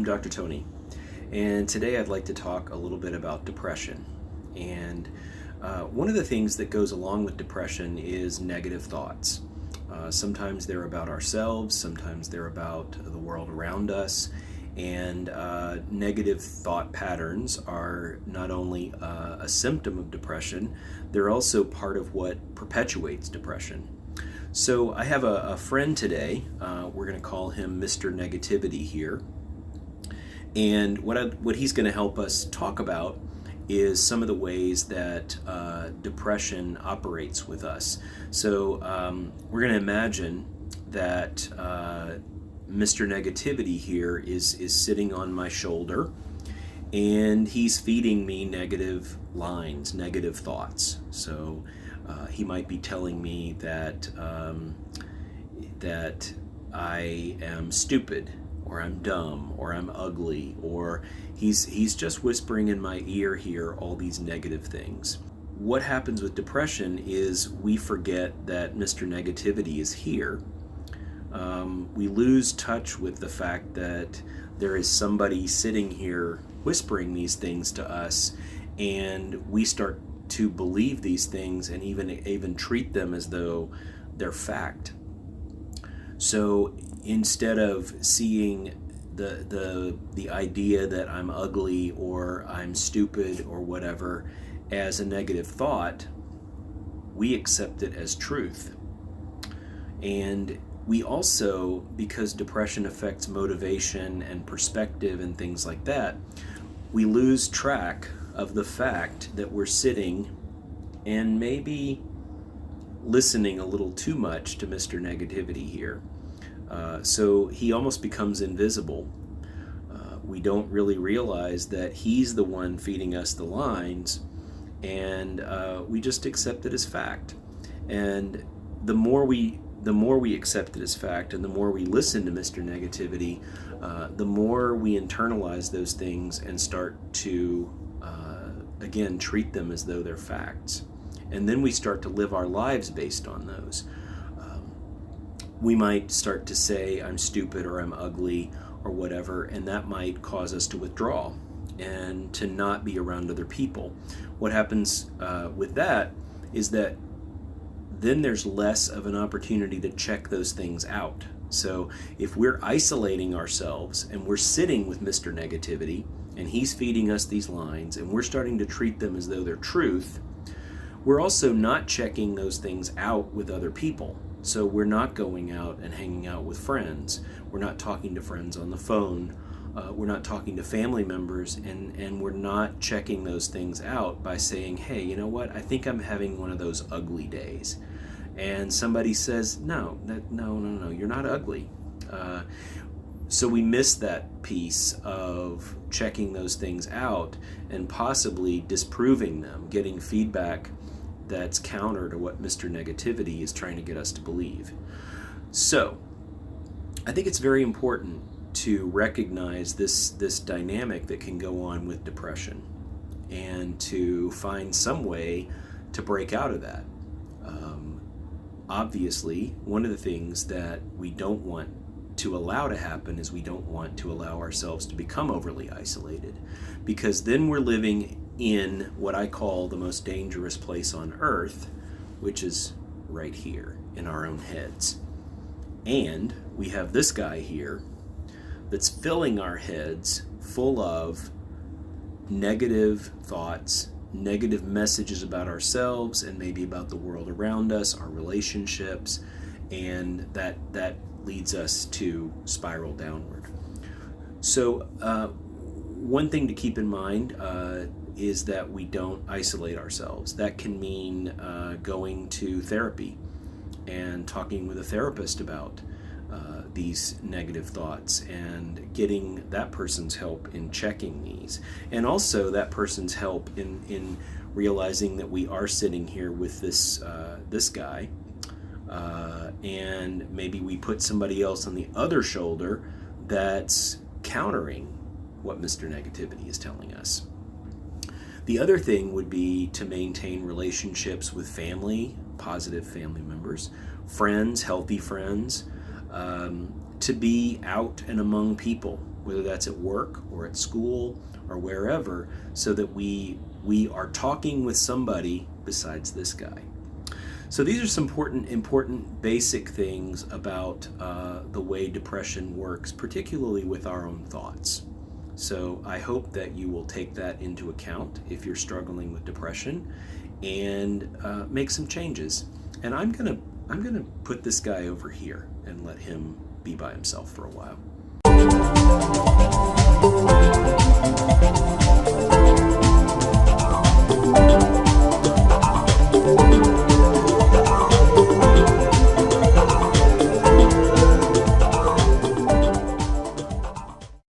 I'm Dr. Tony, and today I'd like to talk a little bit about depression. And one of the things that goes along with depression is negative thoughts. Sometimes they're about ourselves, sometimes they're about the world around us, and negative thought patterns are not only a symptom of depression, they're also part of what perpetuates depression. So I have a friend today. We're going to call him Mr. Negativity here. And what he's going to help us talk about is some of the ways that depression operates with us. So we're going to imagine that Mr. Negativity here is sitting on my shoulder, and he's feeding me negative lines, negative thoughts. So he might be telling me that I am stupid, or I'm dumb, or I'm ugly, or he's just whispering in my ear here all these negative things. What happens with depression is we forget that Mr. Negativity is here. We lose touch with the fact that there is somebody sitting here whispering these things to us, and we start to believe these things and even treat them as though they're fact. So instead of seeing the idea that I'm ugly or I'm stupid or whatever as a negative thought, we accept it as truth. And we also, because depression affects motivation and perspective and things like that, we lose track of the fact that we're sitting and maybe listening a little too much to Mr. Negativity here. So he almost becomes invisible. We don't really realize that he's the one feeding us the lines, and we just accept it as fact. And the more we accept it as fact, and the more we listen to Mr. Negativity, the more we internalize those things and start to again treat them as though they're facts. And then we start to live our lives based on those. We might start to say, I'm stupid or I'm ugly or whatever, and that might cause us to withdraw and to not be around other people. What happens with that is that then there's less of an opportunity to check those things out. So if we're isolating ourselves and we're sitting with Mr. Negativity and he's feeding us these lines and we're starting to treat them as though they're truth, we're also not checking those things out with other people. So we're not going out and hanging out with friends. We're not talking to friends on the phone. We're not talking to family members, and we're not checking those things out by saying, hey, you know what? I think I'm having one of those ugly days. And somebody says, no, you're not ugly. So we miss that piece of checking those things out and possibly disproving them, getting feedback that's counter to what Mr. Negativity is trying to get us to believe. So I think it's very important to recognize this dynamic that can go on with depression and to find some way to break out of that. Obviously, one of the things that we don't want to allow to happen is we don't want to allow ourselves to become overly isolated, because then we're living in what I call the most dangerous place on earth, which is right here in our own heads. And we have this guy here that's filling our heads full of negative thoughts, negative messages about ourselves and maybe about the world around us, our relationships, and that leads us to spiral downward. So one thing to keep in mind is that we don't isolate ourselves. That can mean going to therapy and talking with a therapist about these negative thoughts and getting that person's help in checking these, and also that person's help in realizing that we are sitting here with this guy, and maybe we put somebody else on the other shoulder that's countering what Mr. Negativity is telling us. The other thing would be to maintain relationships with family, positive family members, friends, healthy friends, to be out and among people, whether that's at work or at school or wherever, so that we are talking with somebody besides this guy. So these are some important basic things about the way depression works, particularly with our own thoughts. So I hope that you will take that into account if you're struggling with depression, and make some changes. And I'm gonna put this guy over here and let him be by himself for a while.